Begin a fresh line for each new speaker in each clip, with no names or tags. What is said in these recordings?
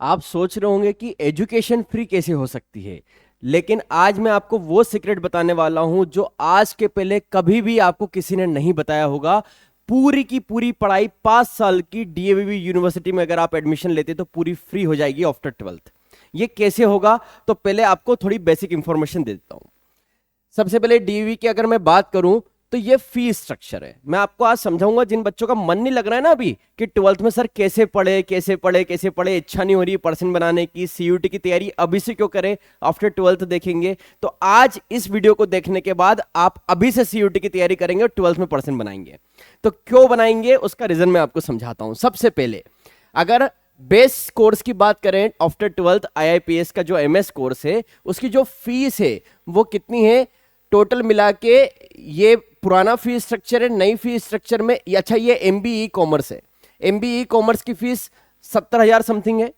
आप सोच रहे होंगे कि एजुकेशन फ्री कैसे हो सकती है, लेकिन आज मैं आपको वो सीक्रेट बताने वाला हूं जो आज के पहले कभी भी आपको किसी ने नहीं बताया होगा। पूरी की पूरी पढ़ाई 5 साल की डीएवीवी यूनिवर्सिटी में अगर आप एडमिशन लेते तो पूरी फ्री हो जाएगी आफ्टर 12th। ये कैसे होगा? तो पहले आपको थोड़ी बेसिक इंफॉर्मेशन दे देता हूं। सबसे पहले डीवी की अगर मैं बात करूं तो ये फी स्ट्रक्चर है। मैं आपको आज समझाऊंगा जिन बच्चों का मन नहीं लग रहा है ना अभी कि 12th में सर कैसे पढ़े कैसे पढ़े कैसे पढ़े, इच्छा नहीं हो रही परसेंट बनाने की, सीयूटी की तैयारी अभी से क्यों करें, आफ्टर 12th देखेंगे। तो आज इस वीडियो को देखने के बाद आप अभी से सीयूटी की तैयारी करेंगे और 12th में परसेंट बनाएंगे। तो क्यों बनाएंगे उसका रीजन मैं आपको समझाता हूं। सबसे पहले अगर बेस कोर्स की बात करें आफ्टर 12th आईआईपीएस का जो एमएस कोर्स है उसकी जो फीस है वो कितनी है टोटल मिला के। ये पुराना फीस स्ट्रक्चर है, नई फीस स्ट्रक्चर में अच्छा ये एमबीई कॉमर्स है। एमबीई कॉमर्स की फीस 70,000 समथिंग है।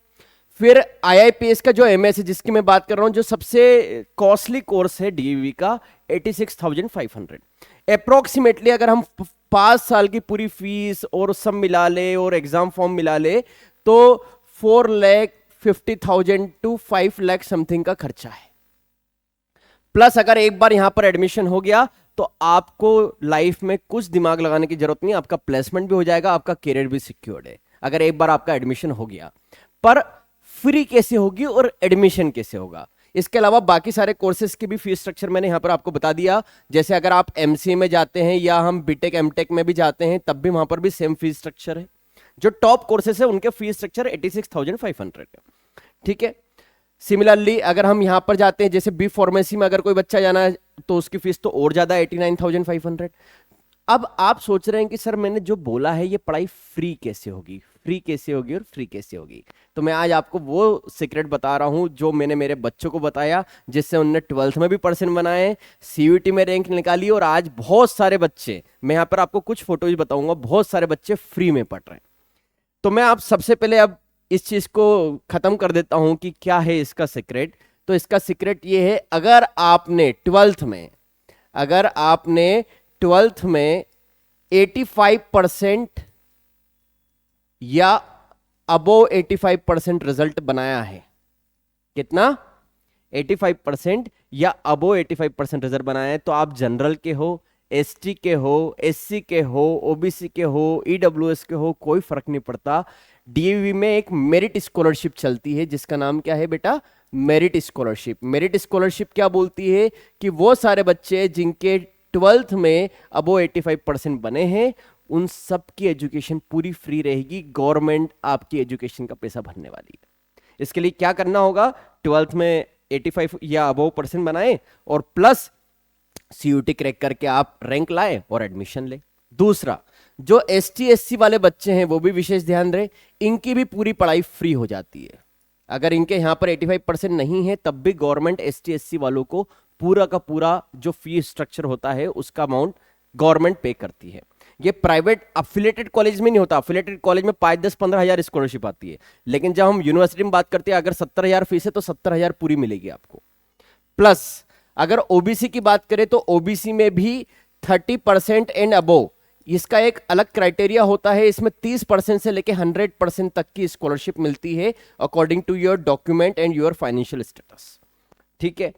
फिर आईआईपीएस का जो एमएस है जिसकी मैं बात कर रहा हूं, जो सबसे कॉस्टली कोर्स है डीवी का, 86,500 अप्रोक्सीमेटली। अगर हम 5 साल की पूरी फीस और सब मिला ले और एग्जाम फॉर्म मिला ले तो 4,50,000 टू 5 लाख समथिंग का खर्चा है। प्लस अगर एक बार यहां पर एडमिशन हो गया तो आपको लाइफ में कुछ दिमाग लगाने की जरूरत नहीं, आपका प्लेसमेंट भी हो जाएगा, आपका करियर भी सिक्योर्ड है अगर एक बार आपका एडमिशन हो गया। पर फ्री कैसे होगी और एडमिशन कैसे होगा? इसके अलावा बाकी सारे कोर्सेज की भी फीस स्ट्रक्चर मैंने यहां पर आपको बता दिया। जैसे अगर आप एमसीए में जाते हैं या हम बीटेक एमटेक में भी जाते हैं तब भी वहां पर भी सेम फीस स्ट्रक्चर है। जो टॉप कोर्सेज है उनके फीस स्ट्रक्चर 86,500 है। ठीक है। सिमिलरली अगर हम यहां पर जाते हैं जैसे बी फार्मेसी में अगर कोई बच्चा जाना है तो उसकी फीस तो और ज्यादा 89,500। अब आप सोच रहे हैं कि सर मैंने जो बोला है ये पढ़ाई फ्री कैसे होगी, फ्री कैसे होगी और फ्री कैसे होगी? तो मैं आज आपको वो सीक्रेट बता रहा हूं जो मैंने मेरे बच्चों को बताया, जिससे उन्होंने 12th में भी परसेंट बनाए, सीयूटी में रैंक निकाली और आज बहुत सारे बच्चे, मैं यहां पर आपको कुछ फोटोज बताऊंगा, बहुत सारे बच्चे फ्री में पढ़ रहे हैं। तो मैं आप सबसे पहले अब इस चीज को खत्म कर देता हूं कि क्या है इसका सीक्रेट। तो इसका सीक्रेट ये है, अगर आपने 12th में 85% या अबोव 85% रिजल्ट बनाया है, कितना? 85% या अबोव 85% रिजल्ट बनाया है तो आप जनरल के हो, एसटी के हो, एससी के हो, ओबीसी के हो, ईडब्ल्यूएस के हो, कोई फर्क नहीं पड़ता। डीएवी में एक मेरिट स्कॉलरशिप चलती है जिसका नाम क्या है बेटा? Merit scholarship. मेरिट स्कॉलरशिप क्या बोलती है कि वो सारे बच्चे जिनके 12th में अबोव 85% बने हैं उन सब की एजुकेशन पूरी फ्री रहेगी। गवर्नमेंट आपकी एजुकेशन का पैसा भरने वाली है। इसके लिए क्या करना होगा? 12th में 85 या अबोव परसेंट बनाए और प्लस सीयूटी क्रैक करके आप रैंक लाए और एडमिशन ले। दूसरा, जो एसटी एससी वाले बच्चे हैं वो भी विशेष ध्यान रहे, इनकी भी पूरी पढ़ाई फ्री हो जाती है। अगर इनके यहां पर 85% नहीं है तब भी गवर्नमेंट एसटी एससी वालों को पूरा का पूरा जो फीस स्ट्रक्चर होता है उसका अमाउंट गवर्नमेंट पे करती है। ये प्राइवेट अफिलेटेड कॉलेज में नहीं होता। अफिलेटेड कॉलेज में 5, 10, 15,000 स्कॉलरशिप आती है, लेकिन जब हम यूनिवर्सिटी में बात करते हैं अगर 70,000 फीस है तो 70,000 पूरी मिलेगी आपको। प्लस अगर ओबीसी की बात करें तो ओबीसी में भी 30% एंड अबोव, इसका एक अलग क्राइटेरिया होता है। इसमें 30% से लेके 100% तक की स्कॉलरशिप मिलती है according to your document and your financial status. ठीक है।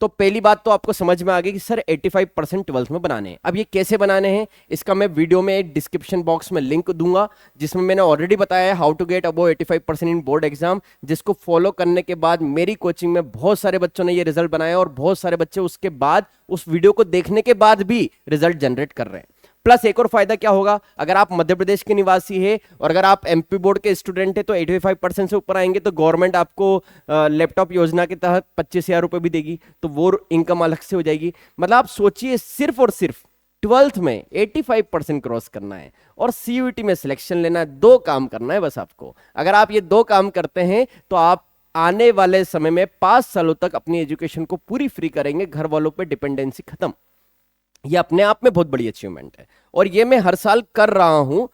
तो पहली बात तो आपको समझ में आ गई कि सर 85% 12th में बनाने हैं। अब ये कैसे बनाने हैं इसका मैं वीडियो में एक डिस्क्रिप्शन बॉक्स में लिंक दूंगा जिसमें मैंने ऑलरेडी बताया है how to get above 85% in board exam, जिसको फॉलो करने के बाद मेरी कोचिंग में बहुत सारे बच्चों ने ये रिजल्ट बनाया और बहुत सारे बच्चे उसके बाद उस वीडियो को देखने के बाद भी रिजल्ट जनरेट कर रहे हैं। प्लस एक और फायदा क्या होगा, अगर आप मध्य प्रदेश के निवासी है और अगर आप एमपी बोर्ड के स्टूडेंट है तो 85% से ऊपर आएंगे तो गवर्नमेंट आपको लैपटॉप योजना के तहत 25,000 रुपए भी देगी, तो वो इनकम अलग से हो जाएगी। मतलब आप सोचिए सिर्फ और सिर्फ 12th में 85% क्रॉस करना है और सीयूटी में सिलेक्शन लेना है, 2 काम करना है बस आपको। अगर आप ये 2 काम करते हैं तो आप आने वाले समय में 5 सालों तक अपनी एजुकेशन को पूरी फ्री करेंगे, घर वालों पर डिपेंडेंसी खत्म। ये अपने आप में बहुत बड़ी अचीवमेंट है और ये मैं हर साल कर रहा हूं।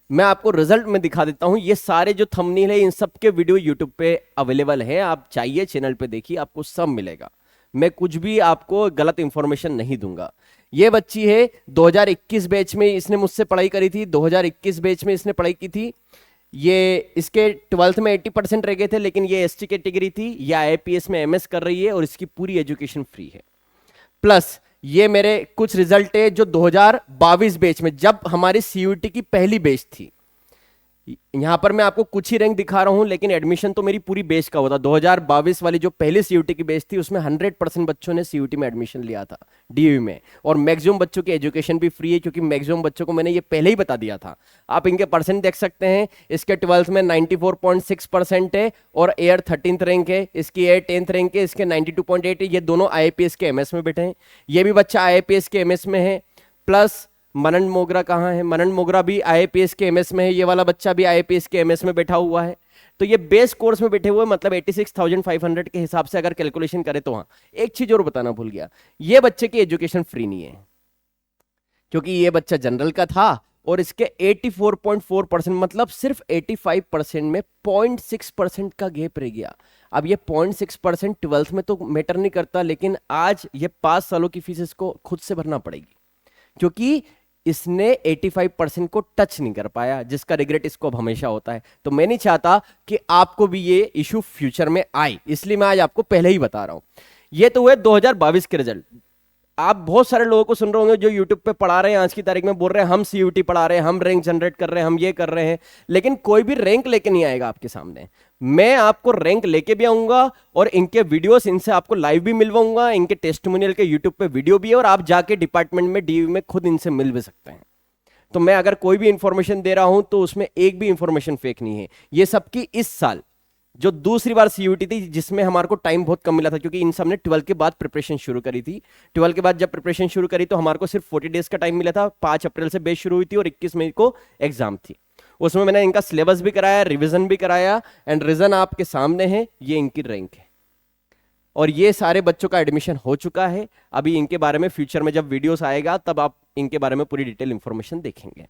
मैं आपको रिजल्ट में दिखा देता हूं। ये सारे जो थंबनेल है इन सब के वीडियो यूट्यूब पे अवेलेबल है, आप चाहिए चैनल पे देखिए, आपको सब मिलेगा। मैं कुछ भी आपको गलत इंफॉर्मेशन नहीं दूंगा। ये बच्ची है 2021 बैच में, इसने मुझसे पढ़ाई करी थी, 2021 बैच में इसने पढ़ाई की थी। ये इसके 12th में 80% रह गए थे, लेकिन ये एसटी कैटेगरी थी, ये आईपीएस में एमएस कर रही है और इसकी पूरी एजुकेशन फ्री है। प्लस ये मेरे कुछ रिजल्ट है जो 2022 बैच में, जब हमारी सीयूटी की पहली बैच थी, यहां पर मैं आपको कुछ ही रैंक दिखा रहा हूं, लेकिन एडमिशन तो मेरी पूरी बैच का होता। 2022 वाली जो पहली सीयूटी की बैच थी उसमें 100% बच्चों ने सीयूटी में एडमिशन लिया था डीयू में, और मैक्सिमम बच्चों की एजुकेशन भी फ्री है, क्योंकि मैक्सिमम बच्चों को मैंने ये पहले ही बता दिया था। आप इनके परसेंट देख सकते हैं, इसके 12th में 94.6% है और एयर 13th रैंक है, इसकी एयर 10th रैंक है, इसके 92.8 है। ये दोनों आईपीएस के एमएस में बैठे हैं, ये भी बच्चा आईपीएस के एमएस में है। प्लस मनन मोगरा कहाँ है, मनन मोगरा भी आईएपीएस के एमएस में है, ये वाला बच्चा भी आईएपीएस के एमएस में बैठा हुआ है। तो ये बेस कोर्स में बैठे हुए, मतलब 86,500 के हिसाब से अगर कैलकुलेशन करें तो। हाँ, एक चीज और बताना भूल गया, ये बच्चे की एजुकेशन फ्री नहीं है, क्योंकि ये बच्चा जनरल का था और इसके 84.4%, मतलब सिर्फ 85% में 0.6% का गैप रह गया। अब ये 0.6% 12th में तो मैटर नहीं करता, लेकिन आज ये 5 सालों की फीस इसको खुद से भरना पड़ेगी, क्योंकि इसने 85% को टच नहीं कर पाया, जिसका रिग्रेट इसको अब हमेशा होता है। तो मैं नहीं चाहता कि आपको भी ये इशू फ्यूचर में आए, इसलिए मैं आज आपको पहले ही बता रहा हूं। ये तो हुए 2022 के रिजल्ट। आप बहुत सारे लोगों को सुन रहे होंगे जो यूट्यूब पे पढ़ा रहे हैं, आज की तारीख में बोल रहे हैं हम सीयूटी पढ़ा रहे हैं, हम रैंक जनरेट कर रहे हैं, हम ये कर रहे हैं, लेकिन कोई भी रैंक लेके नहीं आएगा आपके सामने। मैं आपको रैंक लेके भी आऊंगा और इनके वीडियोस, इनसे आपको लाइव भी मिलवाऊंगा, इनके टेस्टिमोनियल के यूट्यूब पे वीडियो भी है, और आप जाके डिपार्टमेंट में डीयू में खुद इनसे मिल भी सकते हैं। तो मैं अगर कोई भी इंफॉर्मेशन दे रहा हूं तो उसमें एक भी इंफॉर्मेशन फेक नहीं है। ये सबकी इस साल जो दूसरी बार सीयूटी थी, जिसमें हमारे को टाइम बहुत कम मिला था, क्योंकि इन सब ने 12 के बाद प्रिपरेशन शुरू करी थी। 12 के बाद जब प्रिपरेशन शुरू करी तो हमारे को सिर्फ 40 डेज का टाइम मिला था। 5 अप्रैल से बैच शुरू हुई थी और 21 मई को एग्जाम थी। उसमें मैंने इनका सिलेबस भी कराया, रिवीजन भी कराया, एंड रीजन आपके सामने है, ये इनकी रैंक है और ये सारे बच्चों का एडमिशन हो चुका है। अभी इनके बारे में फ्यूचर में जब वीडियोस आएगा तब आप इनके बारे में पूरी डिटेल इंफॉर्मेशन देखेंगे।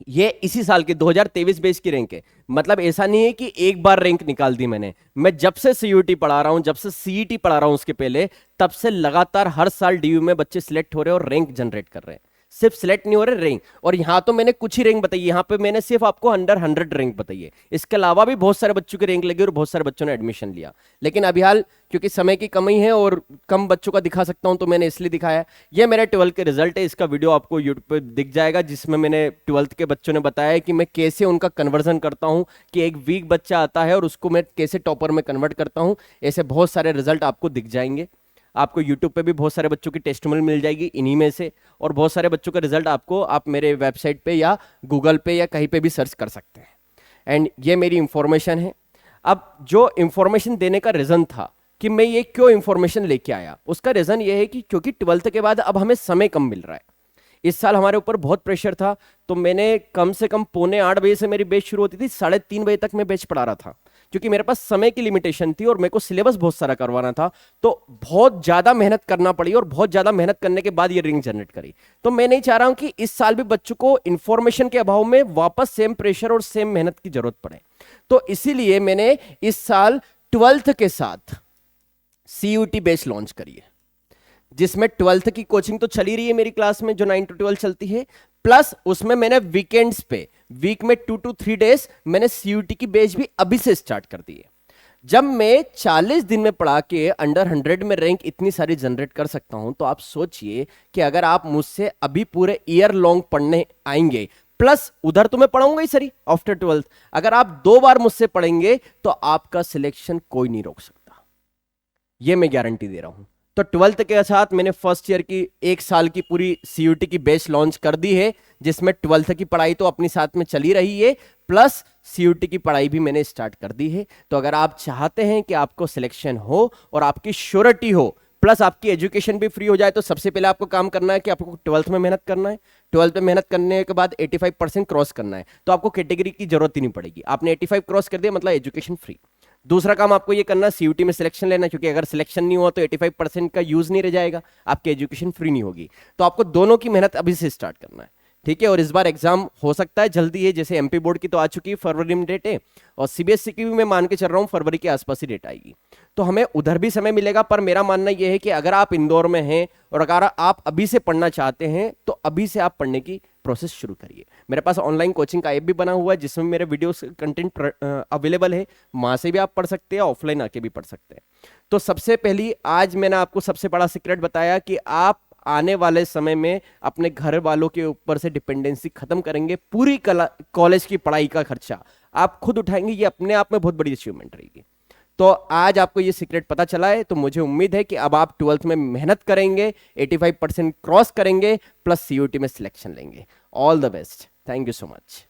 ये इसी साल के 2023 बेस की रैंक है, मतलब ऐसा नहीं है कि एक बार रैंक निकाल दी मैंने। मैं जब से सीयूटी पढ़ा रहा हूं, जब से सीईटी पढ़ा रहा हूं उसके पहले, तब से लगातार हर साल डीयू में बच्चे सिलेक्ट हो रहे हैं और रैंक जनरेट कर रहे हैं। सिर्फ सिलेक्ट नहीं हो रहे, रैंक। और यहां तो मैंने कुछ ही रैंक बताई, यहां पे मैंने सिर्फ आपको अंडर 100 रैंक बताई है। इसके अलावा भी बहुत सारे बच्चों की रैंक लगी और बहुत सारे बच्चों ने एडमिशन लिया, लेकिन अभी हाल क्योंकि समय की कमी है और कम बच्चों का दिखा सकता हूं तो मैंने इसलिए दिखाया। ये मेरे 12 के रिजल्ट है, इसका वीडियो आपको यूट्यूब पे दिख जाएगा, जिसमें मैंने 12th के बच्चों ने बताया कि मैं कैसे उनका कन्वर्जन करता हूं, कि एक वीक बच्चा आता है और उसको मैं कैसे टॉपर में कन्वर्ट करता हूं। ऐसे बहुत सारे रिजल्ट आपको दिख जाएंगे। आपको YouTube पे भी बहुत सारे बच्चों की टेस्टिमोनियल मिल जाएगी इन्हीं में से, और बहुत सारे बच्चों का रिजल्ट आपको आप मेरे वेबसाइट पे या गूगल पे या कहीं पे भी सर्च कर सकते हैं। एंड ये मेरी इंफॉर्मेशन है। अब जो इंफॉर्मेशन देने का रीजन था कि मैं ये क्यों इंफॉर्मेशन लेके आया, उसका रीजन ये है कि क्योंकि 12th के बाद अब हमें समय कम मिल रहा है। इस साल हमारे ऊपर बहुत प्रेशर था, तो मैंने कम से कम 7:45 बजे से मेरी बैच शुरू होती थी, 3:30 बजे तक मैं बैच पढ़ा रहा था, क्योंकि मेरे पास समय की लिमिटेशन थी और मेरे को सिलेबस बहुत सारा करवाना था। तो बहुत ज्यादा मेहनत करना पड़ी और बहुत ज्यादा मेहनत करने के बाद ये रैंक जनरेट करी। तो मैं नहीं चाह रहा हूं कि इस साल भी बच्चों को इंफॉर्मेशन के अभाव में वापस सेम प्रेशर और सेम मेहनत की जरूरत पड़े। तो इसीलिए मैंने इस साल 12th के साथ सीयूटी बैच लॉन्च करी है, जिसमें 12th की कोचिंग तो चली रही है मेरी क्लास में जो 9 to 12 चलती है, प्लस उसमें मैंने वीकेंड्स पे वीक में 2 to 3 डेज मैंने सीयूटी की बैच भी अभी से स्टार्ट कर दी है। जब मैं 40 दिन में पढ़ा के अंडर 100 में रैंक इतनी सारी जनरेट कर सकता हूं, तो आप सोचिए कि अगर आप मुझसे अभी पूरे ईयर लॉन्ग पढ़ने आएंगे, प्लस उधर तो मैं पढ़ाऊंगा ही सरी आफ्टर 12th, अगर आप 2 बार मुझसे पढ़ेंगे तो आपका सिलेक्शन कोई नहीं रोक सकता, ये मैं गारंटी दे रहा हूं। तो 12th के साथ मैंने फर्स्ट ईयर की 1 साल की पूरी सीयूटी की बैच लॉन्च कर दी है, जिसमें 12th की पढ़ाई तो अपनी साथ में चली रही है, प्लस सीयूटी की पढ़ाई भी मैंने स्टार्ट कर दी है। तो अगर आप चाहते हैं कि आपको सिलेक्शन हो और आपकी श्योरिटी हो, प्लस आपकी एजुकेशन भी फ्री हो जाए, तो सबसे पहले आपको काम करना है कि आपको 12th में मेहनत करना है। 12th में मेहनत करने के बाद 85% क्रॉस करना है, तो आपको कैटेगरी की जरूरत ही नहीं पड़ेगी। आपने 85 क्रॉस कर दिया मतलब एजुकेशन फ्री। दूसरा काम आपको ये करना है सीयूटी में सिलेक्शन लेना, क्योंकि अगर सिलेक्शन नहीं हुआ तो 85% का यूज नहीं रह जाएगा, आपकी एजुकेशन फ्री नहीं होगी। तो आपको दोनों की मेहनत अभी से स्टार्ट करना है, ठीक है। और इस बार एग्जाम हो सकता है जल्दी है, जैसे एमपी बोर्ड की तो आ चुकी है, फरवरी में डेट है, और सीबीएसई की भी मैं मान के चल रहा हूँ फरवरी के आसपास ही डेट आएगी, तो हमें उधर भी समय मिलेगा। पर मेरा मानना यह है कि अगर आप इंदौर में हैं और अगर आप अभी से पढ़ना चाहते हैं तो अभी से आप पढ़ने की प्रोसेस शुरू करिए। मेरे पास ऑनलाइन कोचिंग का ऐप भी बना हुआ है जिसमें मेरे वीडियोस कंटेंट अवेलेबल है, वहां से भी आप पढ़ सकते हैं, ऑफलाइन आके भी पढ़ सकते हैं। तो सबसे पहली आज मैंने आपको सबसे बड़ा सीक्रेट बताया कि आप आने वाले समय में अपने घर वालों के ऊपर से डिपेंडेंसी खत्म करेंगे। पूरी कॉलेज की पढ़ाई का खर्चा आप खुद उठाएंगे, ये अपने आप में बहुत बड़ी अचीवमेंट रहेगी। तो आज आपको ये सीक्रेट पता चला है, तो मुझे उम्मीद है कि अब आप 12th में मेहनत करेंगे, 85% क्रॉस करेंगे, प्लस सीयूटी में सिलेक्शन लेंगे। All the best, thank you so much.